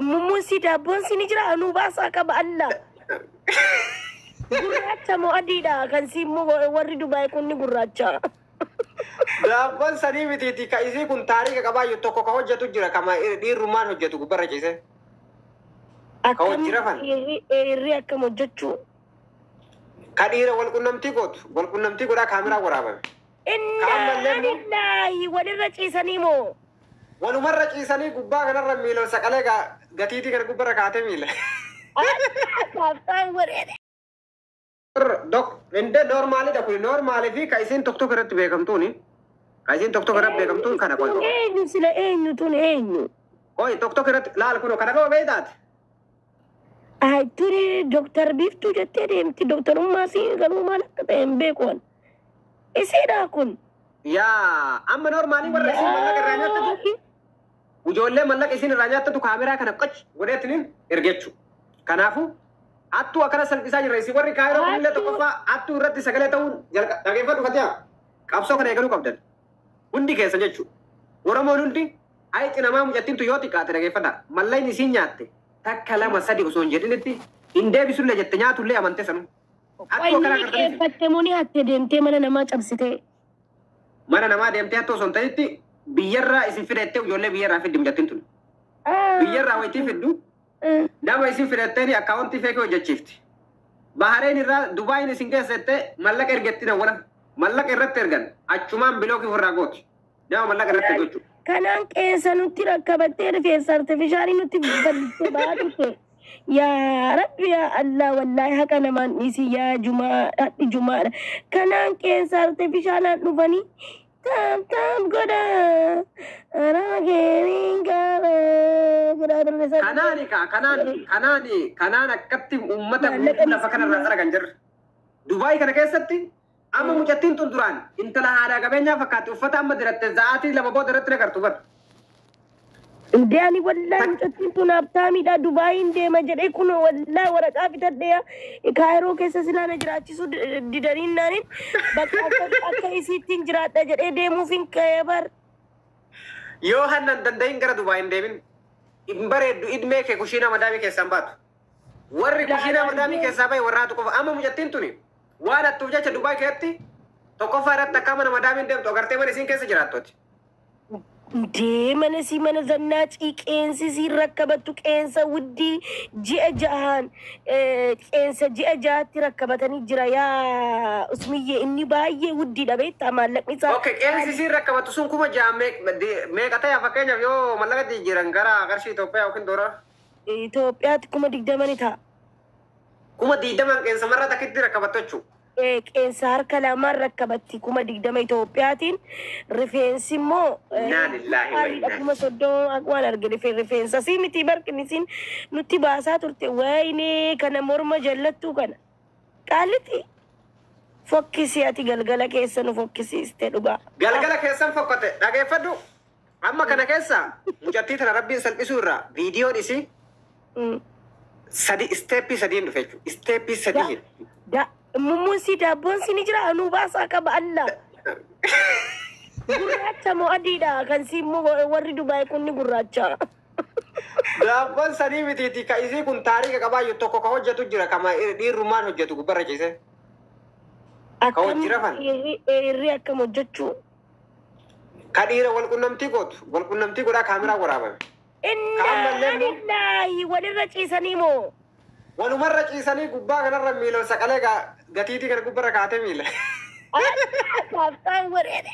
Mumusi dabbon sini jira anu basa ka ba Allah. Gurracha mo adida kan simmo warri Dubai kunni gurracha. Dabbon sanii miti ka isii kun taarika qabaayu tokko ka hojjetu jira kama dhiirrumaan hojjetu gubbarra ciise. Ka hojjira fan. Irri akkam hojjechuu. Ka dhiira wal qunnamtii godhaa kaameraa waraabame. Inna lillahi walirra ciisanii moo. Walumarra ciisanii gubbaa kanarra miila saqalee gatiitii kana gubbarra kaatee miila. Kaaftaan wareere. Dok, inde normaalidha kun normaalii fi ka isiin tokko irratti beekamtuuni. Ka isiin tokko irratti beekamtuun kana qoy. Eenyu sila eenyu tun eenyu. Qoy tokko irratti laal kun kana qaba beeytaati. Ay turi Dr. Biftuu jettee deemti doktorummaa si garuu maal akka ta'e hin beekuun. Isiidha kun. Yaa amma normaalii warra isiin mallaqa irraa nyaattatu. Ijoollee mallaqa isiin irraa nyaattatu kaameraa kana qoch godheetiniin ergechu. Kanaafuu attuu akkana salphisaa jirra isii warri kaayiroo kunillee tokkoffaa attuu irratti sagalee ta'uun dhageeffadhu fatiyaa qabsoo kana eegaluu qabdan. Hundi keessa jechuudha. Oromoon hundi ayitti namaa mucattiintu yoo xiqqaate dhageeffadha. Mallayni isiin nyaatte takka lama sadi osoo hin jedhinitti hin deebisullee jette nyaatullee amante sanu. Attuu akkana gartaniif. Qeeffatte muni hatte deemtee mana namaa cabsitee. Mana namaa deemtee attoo osoo hin ta'initti biyyarraa isin fidettee ijoollee biyyarraa fiddi mucattiin tun. Biyyarraa wayitii fiddu. Nama isin fidatteeni akkaawuntii feekee hojjechiifti. Bahareen irraa Dubaayin isin keessatti mallaqa ergetti dawwala. Mallaqa irratti ergan achumaan bilookii ofirraa gooti. Nama mallaqa irratti ergachu. Kanaan qeensa nutti rakkabattee rifeensa artifishaalii nutti balliftee ba'aa turte. Yaa Rabbi yaa Allah wallahi haqa namaan dhiisi yaa hadhi jumaadha. Kanaan qeensa artifishaalaan dhufanii tam goda raageen qaba. Kanaan akkatti uummata lafa kanarraa xaragan jirra. Dubaay kana keessatti amma mucattiin tun duraan intala haadhaa qabeenyaa fakkaatti uffata amma diratte za'aatii lama booda irratti nagartu bar. Deani wallahi mucattiin tun abtaamiidha Dubaayin deema jedhee kun wallahi waraqaa bitadhee kaayiroo keessa silaana jiraachisu didaniin naaniin bakka akka isiittiin jiraadha jedhee deemuuf hin ka'ee bar. Yoo hannan dandayin gara Dubaayin deemin hin bareeddu idmee kee kushiina madaamii keessaan baatu. Warri kushiina madaamii keessaa bahe warraatu qofa amma mucattiin tuni waan attuuf jecha Dubaay keessatti tokkoffaa irratti akka mana madaamiin deemtu agartee mana isiin keessa jiraattooti. Mana si mana zannaaci qeensi si rakkabattu qeensa wuddii ji'a jahaan qeensa ji'a jahaatti rakkabatanii jira yaa usmiyyee inni baay'ee wuddiidha beektaa maallaqni isaa. Okay, qeensi si rakkabattu sun kuma jaha meeqa ta'e fakkeenyaaf yoo mallaqa jijjiiran gara qarshii Itoophiyaa yookiin doora. Itoophiyaatti 20 ni ta'a. 20 qeensa marra takkitti rakkabattu jechuudha. Qeensa harka lamaan rakkabatti 20 Itoophiyaatiin rifeensi immoo akkuma soddoma waan arge rifeensa si miti barqinisiin nutti baasaa turte wayne kana morma jallattuu kana qaaliti fokkisi ati galgala keessa nu fokkisiiste dhugaa. Galgala keessan fokkate dhageeffadhu amma kana keessa mucattii tana rabbiin salphisuu irraa viidiyoon isii isteeppii sadiin dhufe jechuudha. Isteeppii sadii. Mumusi dabbon sini jira anu basa ka ba Allah. Gurracha mo adida kan simmo warri Dubai kunni gurracha. Dabbon sanii miti ka isii kun taarika qabaayu tokko ka hojjetu jira kama dhiirrumaan hojjetu gubbarra ciise. Ka hojjira fan. Irri akkam hojjechuu. Ka dhiira wal qunnamtii godhaa kaameraa waraabame. Inna lillahi walirra ciisanii moo. Walumarra ciisanii gubbaa kanarra miila saqalee gatiitii kana gubbarra kaatee miila. Kaaftaan wareere.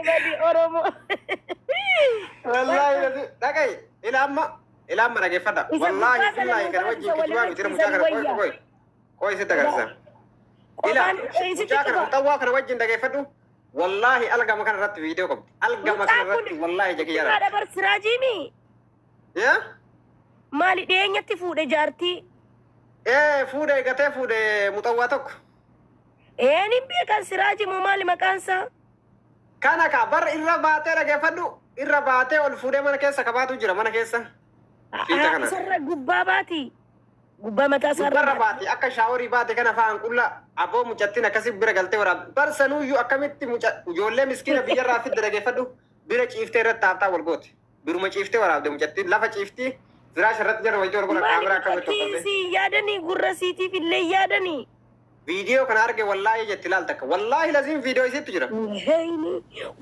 Badi Oromoo. Wallahi dhaga'i ilaamma dhageeffadha. Wallahi billahi kana wajjin kijibaa mitira mucaa kana qoy sitti agarsiisa. Mucaa kana muxawwaa kana wajjin dhageeffadhu. Wallahi algama kana irratti viidiyoo qabdi. Algama kana irratti wallahi jakiyyaadha. Haadha Barsiraajimi. Yaa? Maali dhiyeenyatti fuudhe jaartii? Fuudhe gatee fuudhe muxawwaa tokko. Ni beekan Siraajimu maali maqaansaa? Kana ka bar irra baatee dhageeffadhu. Irra baatee ol fuudhee mana keessa kabaatu jira mana keessa. Sarra gubbaa baati. Gubbaa mataa sarra. Gubbarra baati akka shaaworii baate kana fa'aan qulla aboo mucattiin akkasii bira galtee waraab. Barsanuyyuu akkamitti ijoollee miskiina biyyarraa fidde dhageeffadhu. bira ciiftee irratti taaftaa wal goote. Biruma ciiftee waraabde mucattiin lafa ciiftii firaash irratti jara wayitoo wal godha kaameraa akka gochuu qabde. Si yaadanii gurra siitiif illee yaadanii. Video kana arge wallahi jetti laal takka. Wallahi lazim video isitti jira. Heini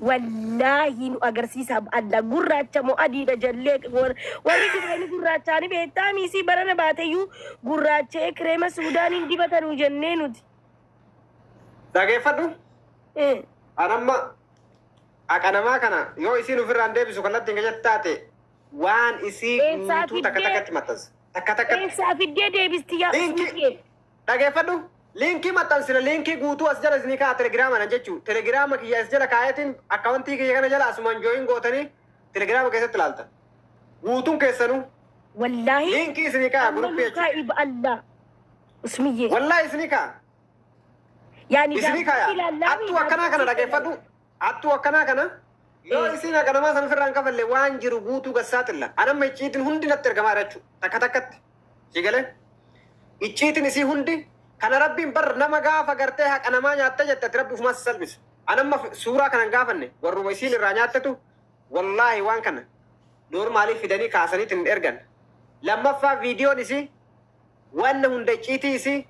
wallahi nu agarsiisa adda gurraacha moo adiidha jallee warri dibanii gurraachaani beektaa miisii barana baateyyuu gurraachee kireema suudaaniin dibatanu jennee nuti. Dhageeffadhu. Anamma akanamaa kana yoo isiin ofirraan deebisu kallattiin gajatti taate waan isii guutuu takka takkatti maxxansa. Takka takkatti. Eessaa fiddee deebisti yaa Linkii dhageeffadhu. Linkii maxxansina linkii guutuu as jala isinii kaa telegiraama jechuun telegiraama kiyya as jala kaayatiin akkawantii kiyya kana jala asumaan jooyin gootanii telegiraama keessatti ilaalta. Guutuun keessanuu. Wallahi. Linkii isinii kaa guruppii jechuudha. Kaa'iba Allah. Usmiyyee. Wallahi isinii kaa. Yani isinii kaa attuu akkanaa kana dhageeffadhu. Attuu akkanaa kana yoo isiin akanamaa san ofirraan kafalle waan jiru guutuu gassaaxilla. Anamma icciitiin hundi natti ergamaa jechuudha. Takka takkatti. Sigalee. Icciitiin isii hundi. Kana rabbiin bar nama gaafa gartee haqa namaa nyaatta jettati rabbi ufumas salphisa. Anamma suuraa kanan gaafanne warruma isiin irraa nyaattatu wallaahi waan kana noormaaliif fidanii kaasaniit hin ergan. Lammaffaa viidiyoon isii wanna hunda icciitii isii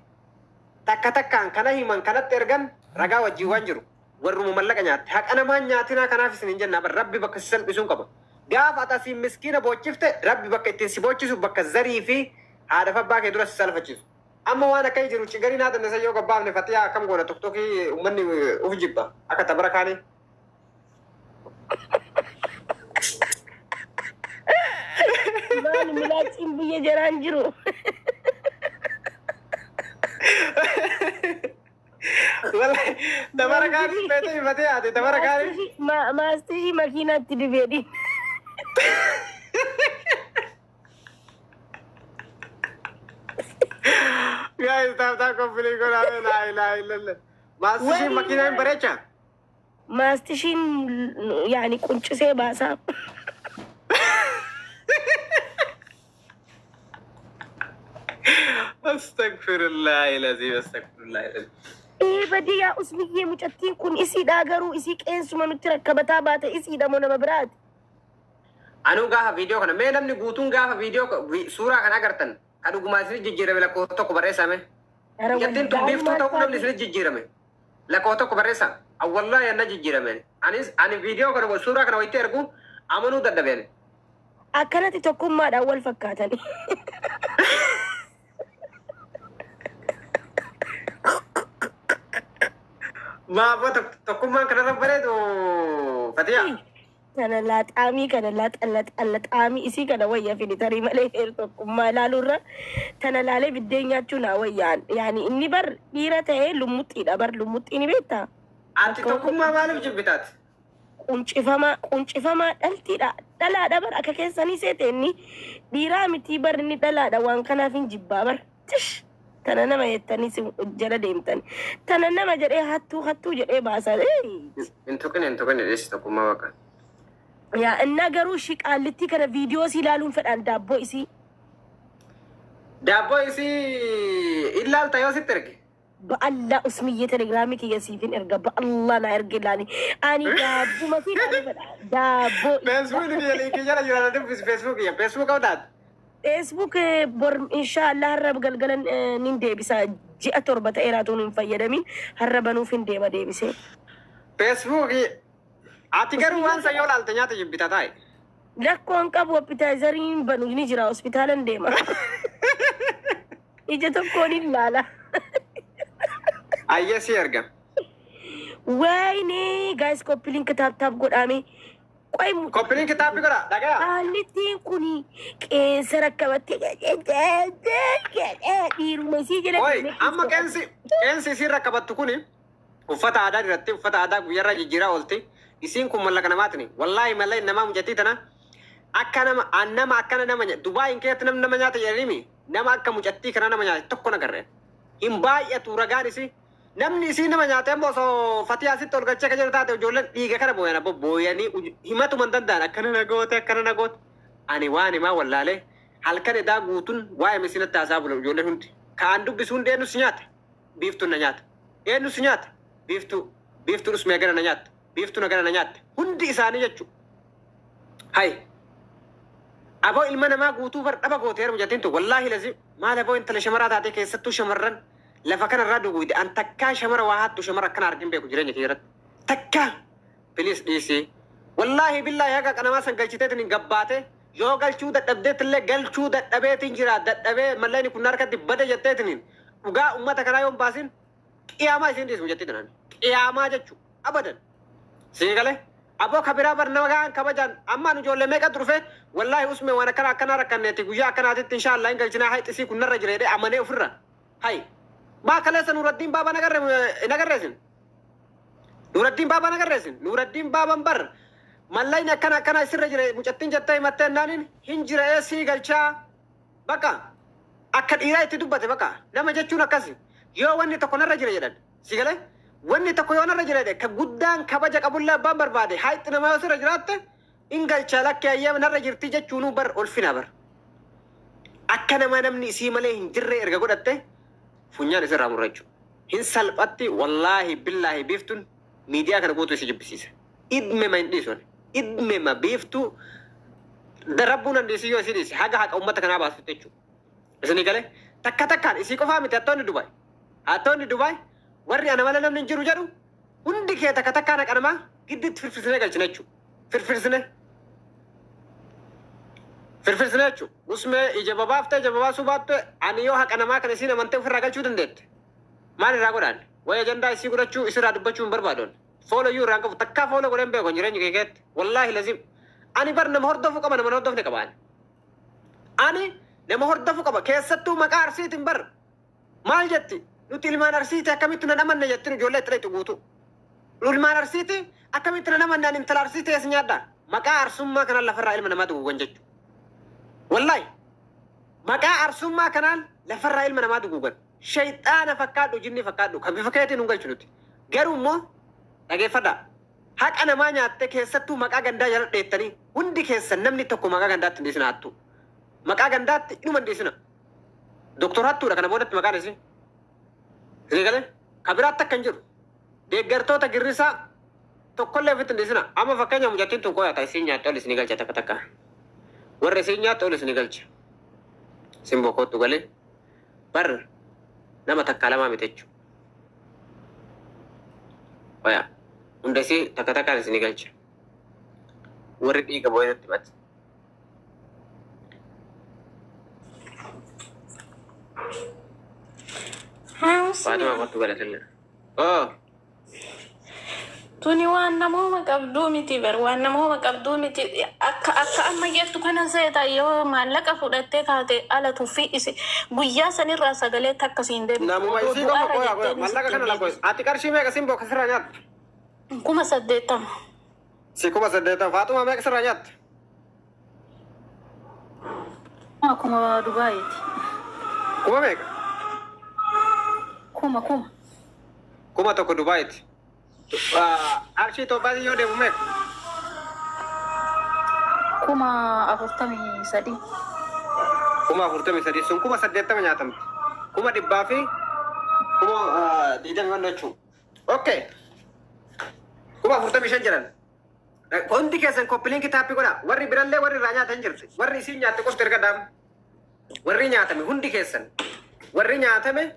takka takkaan kana himan kanatti ergan ragaa wajjii waan jiru warruma mallaqa nyaatte haqa namaa nyaatinaa kanaaf isin hin jennaa bar rabbi bakka si salphisuun qaba. Gaafa atasiin miskiina boochifte rabbi bakka ittiin si boochisu bakka zarii fi haadha fabbaa kee dura si salphachiisu. Amma waan akka jiru cigari naa dandeessa yoo gabbaafne fatiyaa akkam goona tokkokkii uummanni uf jibba akka tabara kaanii. Maali milaatiin biyya jaraan jiru. Wallahi tabara kaanii feetee fatiyaa ati tabara kaanii. Maastishii makiinaatti dibeedhi. Guys, tap company ko na la ilaha illallah. Maastishin makina hin bareecha. Maastishin yani quncisee baasaa. Astaghfirullah ilazim astaghfirullah ilazim. Badiyaa usmiyyee mucattiin kun isiidhaa garuu isii qeensuma nutti rakkabataa baate isiidha moo nama biraati. Anu gaafa viidiyoo kana mee namni guutuun gaafa viidiyoo suuraa kana agartan. Kadhugumaa isin jijjiirame lakkoo tokko barreessame. Mucattiin tun biiftuu ta'uu namni isin jijjiirame. Lakkoo tokko barreessa. Awwallaa yanna jijjiirame. Ani viidiyoo kana suuraa kana wayitti ergu amanuu dadhabeen. Akkanatti tokkummaadhaan wal fakkaatan. Maafoo tokkummaan kanarra bareedu Fatiyaa. Kana laaxaamii kana laxaamii isii kana wayyaa filitarii malee tokkummaa ilaaluurra tana laalee biddeen nyaachuun wayyaan yaani inni bar dhiira ta'ee lummuxxiidha bar lummuxxiin beektaa. Ati tokkummaa maaliif jibbitaati? Quncifamaa dhaltiidha dhalaadha bar akka keessanii seete inni dhiiraa mitii bar inni dhalaadha waan kanaaf hin jibbaa bar tish tana nama jettanii jala deemtani tana nama jedhee hattuu jedhee baasaa. Hin tuqine dheessi tokkummaa waaqa. yaa እና ገሩ እሺ ቃልቲ ከነ ቪዲዮ ሲላሉን ፈዳን ዳቦ ኢሲ ኢላል ታዮ ሲተርክ በአላ እስሚዬ ቴሌግራም ከየሲፊን እርገ በአላ ና እርገላኒ አኒ ዳቦ መሲና ዳቦ ፌስቡክ ሊንክ ይያላ ይራላ ፌስቡክ አውዳት ፌስቡክ ቦር ኢንሻአላህ ረብ ገልገለን ኒን ዴቢሳ ጂአ ቶርበተ ኤራቱን ፈየደሚን ሀረበኑ ፊን ዴባ ዴቢሴ ፌስቡክ Ati garuu waan sayyoo laalte nyaata jibbita taa'e. Rakkoon qabu hospitaalizariin banu ni jira hospitaalan deema. Ija tokkoon ilaala. Ayyasii argam. Wayne guys koppiliin kitaab godhaame. Koppiliin kitaabni godha dhagaa. Halittiin kuni qeensa rakkabatte dhiiruma isii jedha. Oyi amma qeensi isiin rakkabattu kuni uffata aadaa irratti uffata aadaa guyyarra jijjiiraa oolte. Isin kun mallaqa namaatini. Wallahi malay nama mujatii tana akka nama akkana nama Dubai keetti nama nyaata jedhanii nama akka mucattii kana nama nyaata tokko nagarreen. Hin baay'atu ragaan isi namni isii nama nyaata immoo osoo Fatiyaa sitti ol galchee kan jiru taate ijoolleen dhiiga kana booyanii himatu man danda'an akkana na goote. Ani waan himaa wallaalee halkan edaa guutuun waa'ee misinatti haasaa bula ijoolleen hundi. Kaan dubbisuun eenyu si nyaata. Biiftuun na nyaata. Eenyu si nyaata. Biiftuun usmee gara na nyaata. Biiftuu nagara na nyaatte hundi isaanii jechuudha hay aboo ilma namaa guutuu bar dhaba gooteeru jettintu wallaahi lazim maal aboo intala shamaraa taate keessattuu shamarran lafa kanarraa dhuguude an takkaa shamara waa hattu shamara akkana argin beeku jireenya kee irratti takkaa bilis dhiisii wallaahi billaahi haqa qanamaa san galchiteetiin gabbaate yoo galchuu dadhabdeetillee galchuu dadhabeetiin jira dadhabee mallayni kun harkatti bada jetteetiin dhugaa ummata kanaa yoon baasin qiyaamaa isiin dhiismu jettiitiin qiyaamaa jechuu abadan sii galee aboo kabiraa bar nama gaan kabajaan amma nu ijoollee meeqa dhufe wallaahi usme waan akkana rakkanneeti guyyaa akkanaatitti inshaallah hin galchinaa hayxisii kun narra jira jedhee amanee ofirra hay maa kaleessa nuuraddiin baaba nagarreesin nuuraddiin baaba nagarreesin nuuraddiin baaban bar mallayni akkana isirra jira mucattiin jettee himattee naanin hin jira sii galchaa bakka akka dhiiraa itti dubbate bakka nama jechuun akkasi yoo wanni tokko narra jira jedhan si galee wanni tokko yoo narra jira ka guddaan kabaja qabulle abbaan barbaade hayxi nama yoo sirra jiraatte in galchaa lakkee ayyaama narra jirti jechuunuu bar olfina bar akka nama namni isii malee hin jirre erga godhatte funyaan isirraa murrachu hin salphatti wallaahi billaahi biiftuun miidiyaa kana guutuu isi jibbisiisa idmema hin dhiisun idmema biiftuu darabbuun handiisii yoo isii dhiise haga haqa ummata kanaa baasutti jechuudha isini galee takka takkaan isii qofaa miti hattoonni Dubaay warri ana mala namni hin jiru jedhu hundi kee takka takkaan haqanamaa gidditti firfirsine galchina jechuudha firfirsine jechuudha usmee ija babaasuu baatte ani yoo haqanamaa kana isiin amantee ofirraa galchuu dandeette maal irraa godhaan wayya ajandaa isii godhachuu isirraa dubbachuu hin barbaadoon foolo iyyuu irraan qabu takkaa foolo godhan beekon jireenya kee keetti wallaahi lazim ani bar nama hordofuu qaba nama hordofne qaba ani nama hordofuu qaba keessattuu maqaa arsiitiin bar maal jetti nuti ilmaan arsiiti akkamitti nan amanne jettin ijoollee itti dhayxu guutu ilmaan arsiiti akkamitti nan amanne ani intala arsiiti ees nyaadha maqaa arsummaa kanaan lafarraa ilma namaa duguugan jechu wallaahi maqaa arsummaa kanaan lafarraa ilma namaa duguugan shayxaana fakkaadhu jinni fakkaadhu kan bifa keetiin hin galchu nuti garuu immoo dhageeffadha haqa namaa nyaatte keessattuu maqaa gandaa jala dheettanii hundi keessan namni tokko maqaa gandaatti hin dhiisina hattu maqaa gandaatti inuma hin dhiisina doktor hattuudha kana boodatti maqaan isii isii galee kabiraatti akka hin jiru deeggartoota girrisaa tokkollee ofitti hin dhiisina amma fakkeenya mucattiin tun qoyata isiin nyaatte ol isinii galcha takka takka warra isiin nyaatte ol isinii galcha isin bokoottu galee bar nama takka lamaa miti jechuudha Oya, hunda isii takka takkaan isinii galcha warri dhiiga boo'inatti himate Fatima kottu galatanna. Tuni waan namooma qabduu miti bar waan namooma qabduu miti akka amma jettu kana seeta yoo maallaqa fudhattee kaate ala tuffii isi guyyaa sanirraa sagalee takkasiin deebi. Namuma isii qofa maallaqa kana lakkoofsi. Ati qarshii meeqa siin booka sirraa nyaatta? 8,000. Si 8,000 Faatuma meeqa sirraa nyaatta? Kuma Dubaayiiti. Kuma meeqa? Kuma tokko Dubaayiiti. Arshii Itoophiyaatti yoo deemu meeqa? 43. 43 sun 80 nyaatamti. 100 fi 20 jechuun. Okay. 45 jiran. Hundi keessan koppiliin kitaabbii godha. Warri birallee warri irraa nyaatan jirti. Warri isiin nyaatte qofti erga dhaamu. Warri nyaatame hundi keessan. Warri nyaatame